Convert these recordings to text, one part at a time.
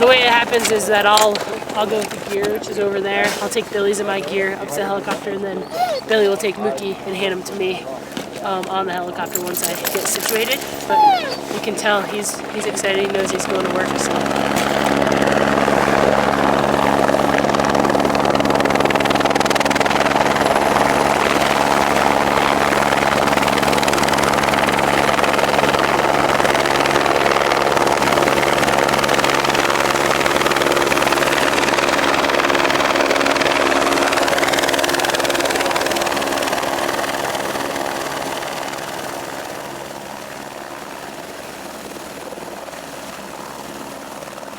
The way it happens is that I'll go with the gear, which is over there. I'll take Billy's and my gear up to the helicopter, and then Billy will take Mookie and hand him to me on the helicopter once I get situated. But you can tell he's excited. He knows he's going to work. So.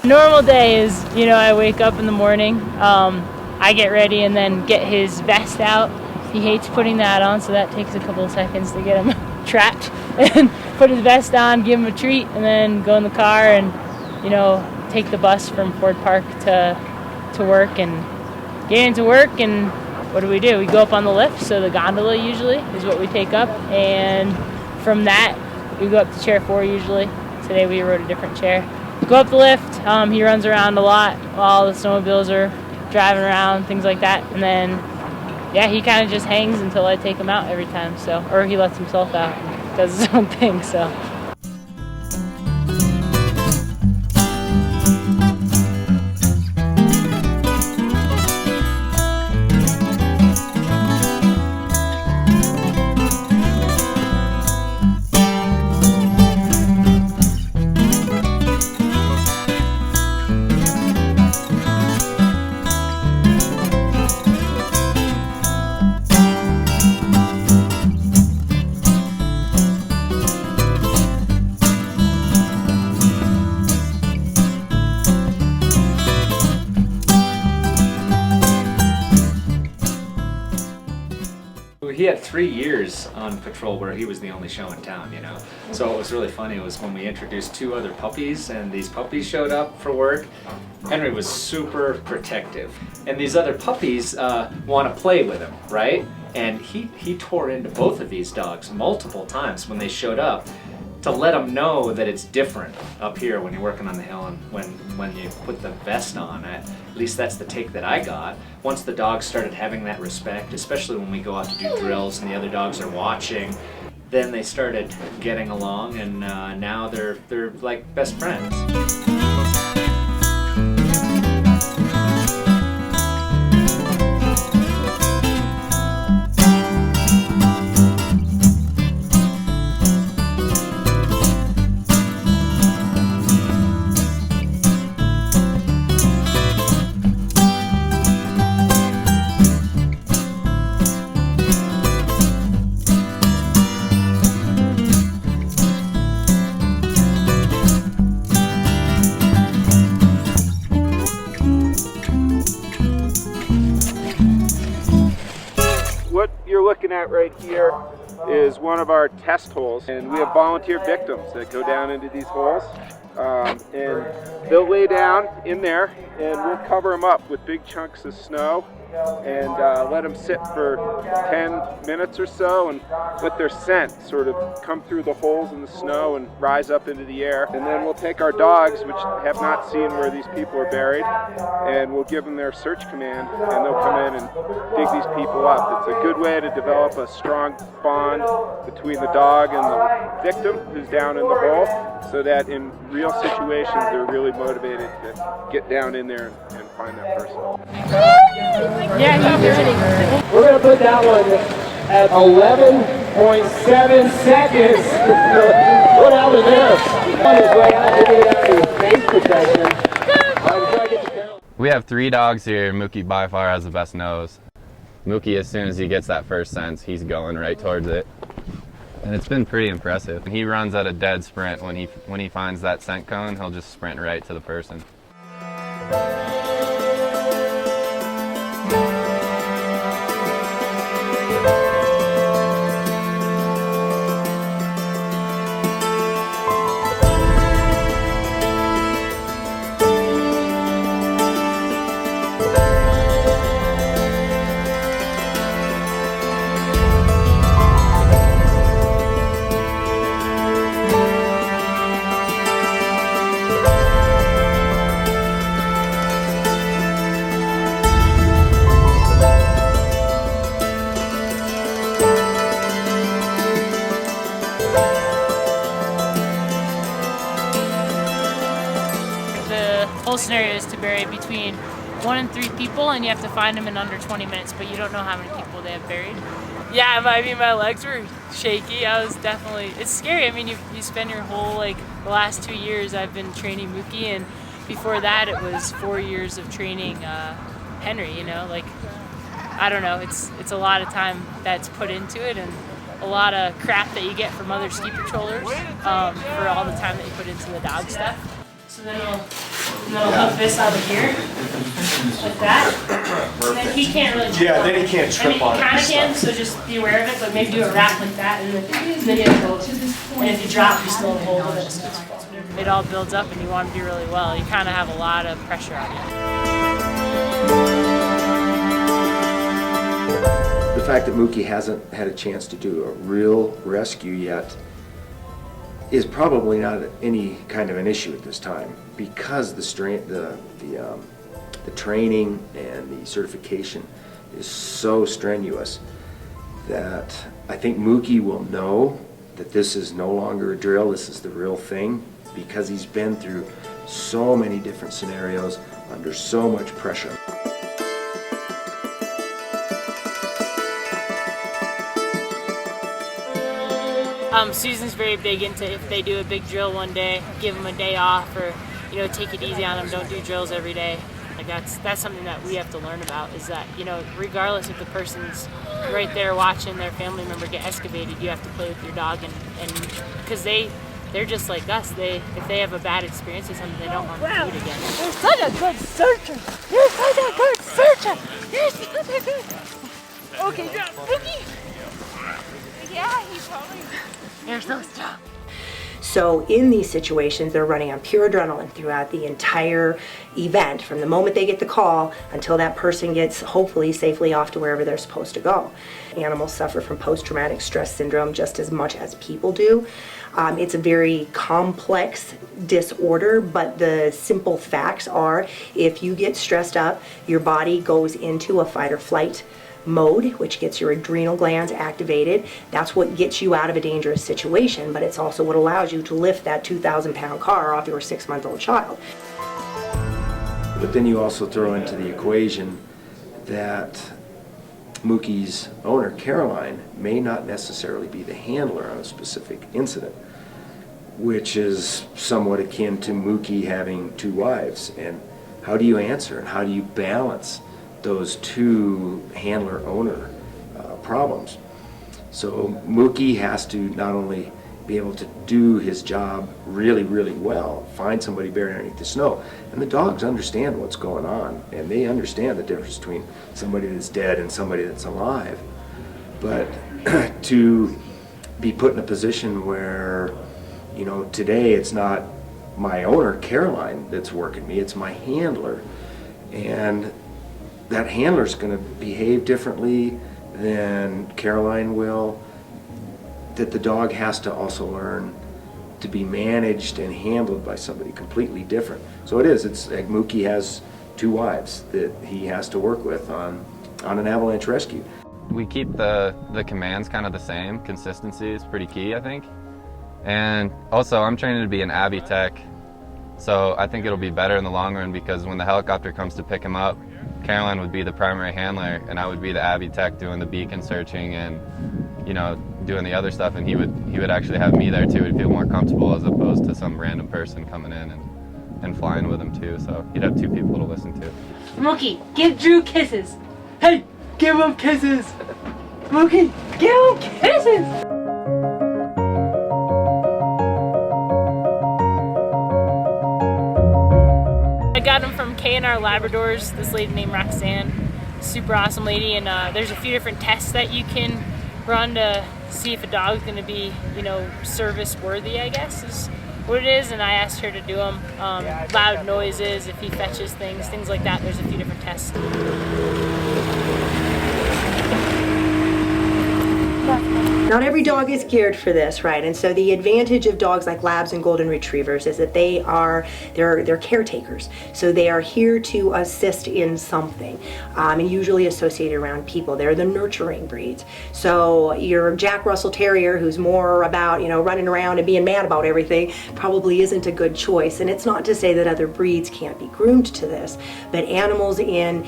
Normal day is, I wake up in the morning, I get ready and then get his vest out. He hates putting that on, so that takes a couple of seconds to get him trapped. And put his vest on, give him a treat, and then go in the car and, take the bus from Ford Park to work and get into work. And what do? We go up on the lift, so the gondola usually is what we take up. And from that, we go up to chair 4 usually. Today we rode a different chair. Go up the lift, he runs around a lot while the snowmobiles are driving around, things like that. And then, he kind of just hangs until I take him out every time, or he lets himself out and does his own thing, so. He had 3 years on patrol where he was the only show in town, So what was really funny was when we introduced 2 other puppies and these puppies showed up for work, Henry was super protective. And these other puppies want to play with him, right? And he tore into both of these dogs multiple times when they showed up to let them know that it's different up here when you're working on the hill and when you put the vest on. At least that's the take that I got. Once the dogs started having that respect, especially when we go out to do drills and the other dogs are watching, then they started getting along, and now they're like best friends. Looking at right here is one of our test holes, and we have volunteer victims that go down into these holes, and they'll lay down in there and we'll cover them up with big chunks of snow and let them sit for 10 minutes or so and let their scent sort of come through the holes in the snow and rise up into the air. And then we'll take our dogs, which have not seen where these people are buried, and we'll give them their search command, and they'll come in and dig these people up. It's a good way to develop a strong bond between the dog and the victim who's down in the hole, so that in real situations they're really motivated to get down in there and find that person. Yeah, he's ready. We're going to put that one at 11.7 seconds. What happened there? We have 3 dogs here. Mookie by far has the best nose. Mookie, as soon as he gets that first sense, he's going right towards it. And it's been pretty impressive. He runs at a dead sprint. When he finds that scent cone, he'll just sprint right to the person. whole scenario is to bury between 1 and 3 people, and you have to find them in under 20 minutes, but you don't know how many people they have buried. Yeah, I mean, my legs were shaky. I was definitely, it's scary. I mean, you spend your whole, like, the last 2 years I've been training Mookie, and before that it was 4 years of training Henry, you know, like, I don't know, it's a lot of time that's put into it, and a lot of crap that you get from other ski patrollers for all the time that you put into the dog stuff. So then we'll hook this on here, like that. And then he can't really trip on then he can't trip on it. He kind of can, so just be aware of it, but maybe do a wrap like that, and then you go, and if you drop, you still hold it. It all builds up, and you want to do really well. You kind of have a lot of pressure on you. The fact that Mookie hasn't had a chance to do a real rescue yet is probably not any kind of an issue at this time, because the training and the certification is so strenuous that I think Mookie will know that this is no longer a drill, this is the real thing, because he's been through so many different scenarios under so much pressure. Susan's very big into, if they do a big drill one day, give them a day off, or, you know, take it easy on them, don't do drills every day. Like, that's something that we have to learn about, is that, you know, regardless if the person's right there watching their family member get excavated, you have to play with your dog, and because they're just like us. If they have a bad experience with something, they don't want to do it again. You're such a good searcher. You're such a good searcher. You're such a good. Okay, Mookie. Yeah, he probably. You're so strong. So in these situations, they're running on pure adrenaline throughout the entire event, from the moment they get the call until that person gets hopefully safely off to wherever they're supposed to go. Animals suffer from post-traumatic stress syndrome just as much as people do. It's a very complex disorder, but the simple facts are, if you get stressed up, your body goes into a fight or flight mode, which gets your adrenal glands activated. That's what gets you out of a dangerous situation, but it's also what allows you to lift that 2,000-pound car off your 6-month-old child. But then you also throw into the equation that Mookie's owner, Caroline, may not necessarily be the handler on a specific incident, which is somewhat akin to Mookie having 2 wives. And how do you answer, and how do you balance those 2 handler-owner problems? So Mookie has to not only be able to do his job really, really well, find somebody buried underneath the snow, and the dogs understand what's going on, and they understand the difference between somebody that's dead and somebody that's alive. But to be put in a position where, you know, today it's not my owner, Caroline, that's working me, it's my handler, and that handler's going to behave differently than Caroline will, that the dog has to also learn to be managed and handled by somebody completely different. So it's like Mookie has 2 wives that he has to work with on an avalanche rescue. We keep the commands kind of the same. Consistency is pretty key, I think. And also, I'm training to be an Avy tech, so I think it'll be better in the long run, because when the helicopter comes to pick him up, Caroline would be the primary handler, and I would be the Avy tech doing the beacon searching and, you know, doing the other stuff, and he would actually have me there too. He'd feel more comfortable as opposed to some random person coming in and flying with him too. So he'd have 2 people to listen to. Mookie, give Drew kisses. Hey, give him kisses. Mookie, Give him kisses. I got them from K&R Labradors, this lady named Roxanne, super awesome lady, and there's a few different tests that you can run to see if a dog's going to be, you know, service worthy, I guess is what it is, and I asked her to do them. Loud noises, if he fetches things like that. There's a few different tests. Not every dog is geared for this, right? And so the advantage of dogs like Labs and Golden Retrievers is that they're caretakers. So they are here to assist in something, and usually associated around people. They're the nurturing breeds. So your Jack Russell Terrier, who's more about, running around and being mad about everything, probably isn't a good choice. And it's not to say that other breeds can't be groomed to this, but animals in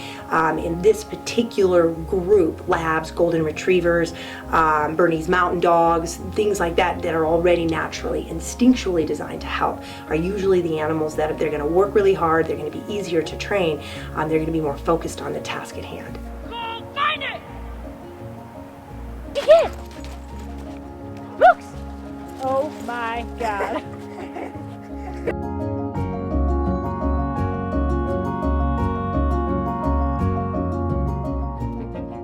this particular group, Labs, Golden Retrievers, Bernese Mountain Dogs, things like that are already naturally, instinctually designed to help, are usually the animals that they're going to work really hard, they're going to be easier to train, they're going to be more focused on the task at hand. Go find it! You can't! Brooks! Oh my God.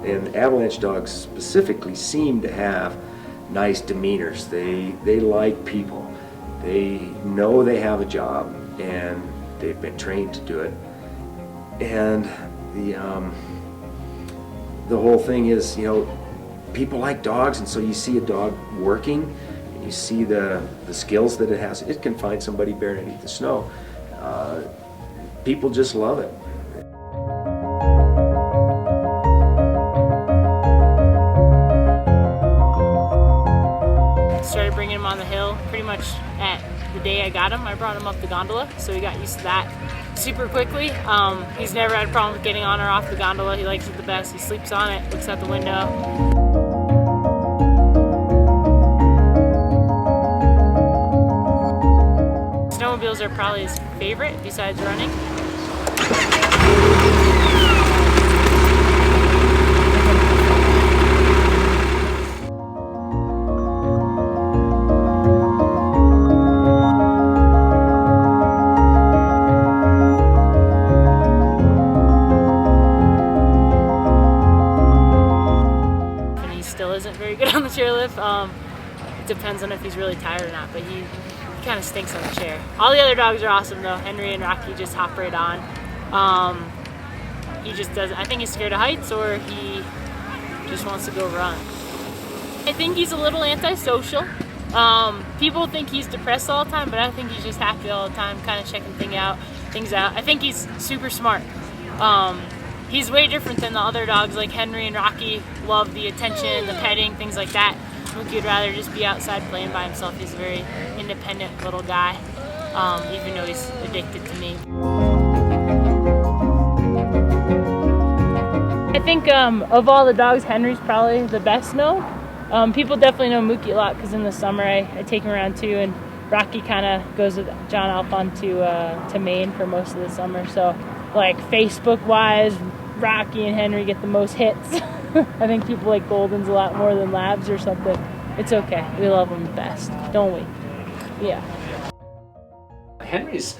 And Avalanche dogs specifically seem to have nice demeanors. They like people. They know they have a job and they've been trained to do it. And the whole thing is, people like dogs, and so you see a dog working and you see the skills that it has. It can find somebody buried underneath the snow. People just love it. Started bringing him on the hill pretty much at the day I got him. I brought him up the gondola, so he got used to that super quickly. He's never had a problem with getting on or off the gondola. He likes it the best. He sleeps on it, looks out the window. Snowmobiles are probably his favorite besides running. Isn't very good on the chairlift. It depends on if he's really tired or not, but he kind of stinks on the chair. All the other dogs are awesome though. Henry and Rocky just hop right on. He just does. I think he's scared of heights, or he just wants to go run. I think he's a little antisocial. People think he's depressed all the time, but I think he's just happy all the time, kind of checking things out. I think he's super smart. He's way different than the other dogs, like Henry and Rocky love the attention, the petting, things like that. Mookie would rather just be outside playing by himself. He's a very independent little guy, even though he's addicted to me. I think of all the dogs, Henry's probably the best known. People definitely know Mookie a lot because in the summer I take him around too, and Rocky kind of goes with John Alphon to Maine for most of the summer. So like Facebook-wise, Rocky and Henry get the most hits. I think people like Goldens a lot more than Labs or something. It's okay. We love them the best, don't we? Yeah. Henry's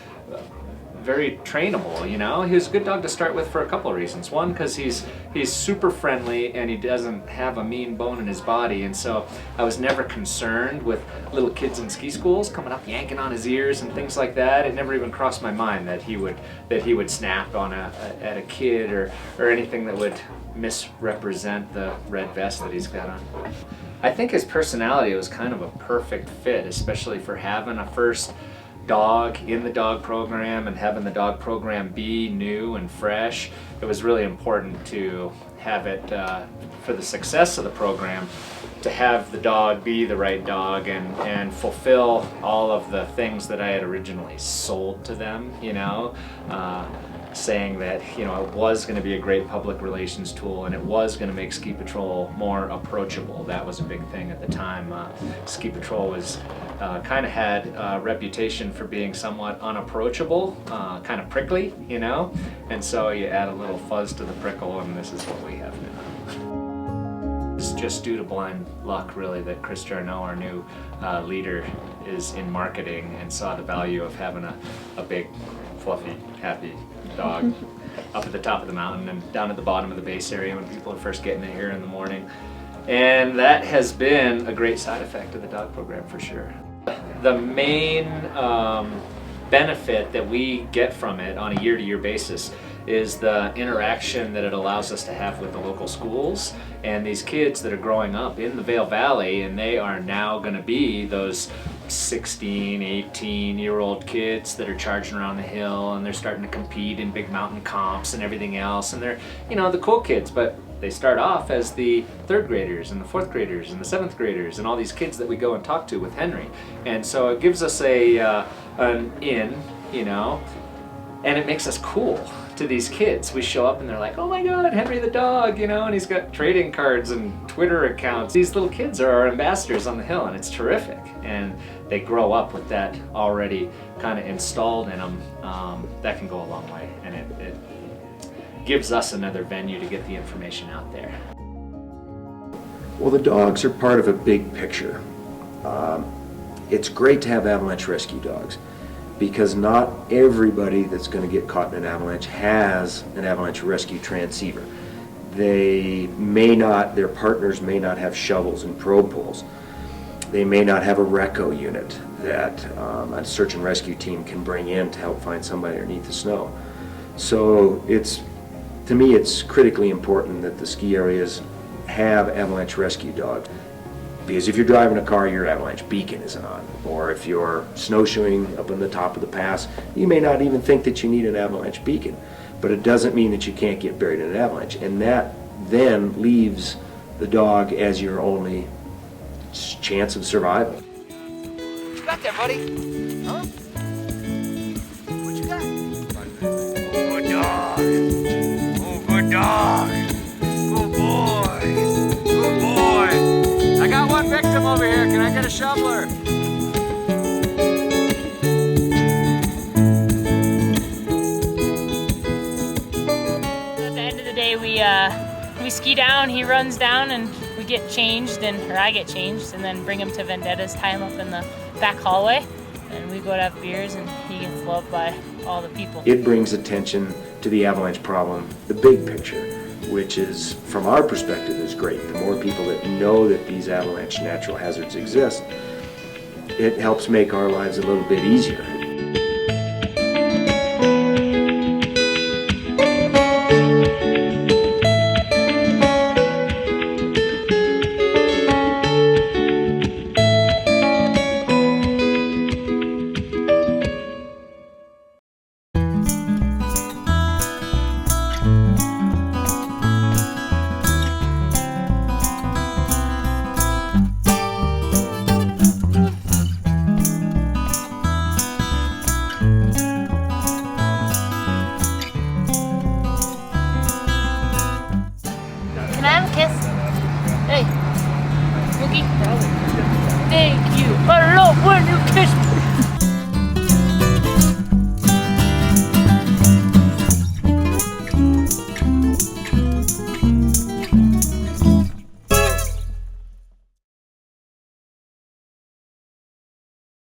very trainable, He was a good dog to start with for a couple of reasons. One, because he's super friendly and he doesn't have a mean bone in his body, and so I was never concerned with little kids in ski schools coming up yanking on his ears and things like that. It never even crossed my mind that he would snap on at a kid or anything that would misrepresent the red vest that he's got on. I think his personality was kind of a perfect fit, especially for having a first dog in the dog program and having the dog program be new and fresh. It was really important to have it, for the success of the program, to have the dog be the right dog and fulfill all of the things that I had originally sold to them, saying that it was going to be a great public relations tool and it was going to make Ski Patrol more approachable. That was a big thing at the time. Ski Patrol was kind of had a reputation for being somewhat unapproachable, kind of prickly, and so you add a little fuzz to the prickle and this is what we have now. It's just due to blind luck, really, that Chris Jarneau, our new leader, is in marketing and saw the value of having a big, fluffy, happy dog up at the top of the mountain and down at the bottom of the base area when people are first getting it here in the morning. And that has been a great side effect of the dog program for sure. The main benefit that we get from it on a year-to-year basis is the interaction that it allows us to have with the local schools and these kids that are growing up in the Vail Valley, and they are now going to be those 16, 18-year-old kids that are charging around the hill, and they're starting to compete in big mountain comps and everything else, and they're, you know, the cool kids, but they start off as the 3rd graders and the 4th graders and the 7th graders and all these kids that we go and talk to with Henry. And so it gives us an in, you know, and it makes us cool to these kids. We show up and they're like, oh my God, Henry the dog, you know, and he's got trading cards and Twitter accounts. These little kids are our ambassadors on the hill, and it's terrific. And they grow up with that already kind of installed in them. That can go a long way, and it gives us another venue to get the information out there. Well, the dogs are part of a big picture. It's great to have avalanche rescue dogs, because not everybody that's going to get caught in an avalanche has an avalanche rescue transceiver. They may not, their partners may not have shovels and probe poles. They may not have a reco unit that a search and rescue team can bring in to help find somebody underneath the snow. So to me, it's critically important that the ski areas have avalanche rescue dogs. Because if you're driving a car, your avalanche beacon isn't on. Or if you're snowshoeing up on the top of the pass, you may not even think that you need an avalanche beacon. But it doesn't mean that you can't get buried in an avalanche. And that then leaves the dog as your only chance of survival. What you got there, buddy? Huh? What you got? Oh, good dog. Oh, good dog. Good boy. Good boy. I got one victim over here. Can I get a shoveler? At the end of the day, we ski down, he runs down, and we get changed, or I get changed, and then bring him to Vendettas, tie him up in the back hallway, and we go to have beers, and he gets loved by all the people. It brings attention to the avalanche problem, the big picture, which is, from our perspective, is great. The more people that know that these avalanche natural hazards exist, it helps make our lives a little bit easier.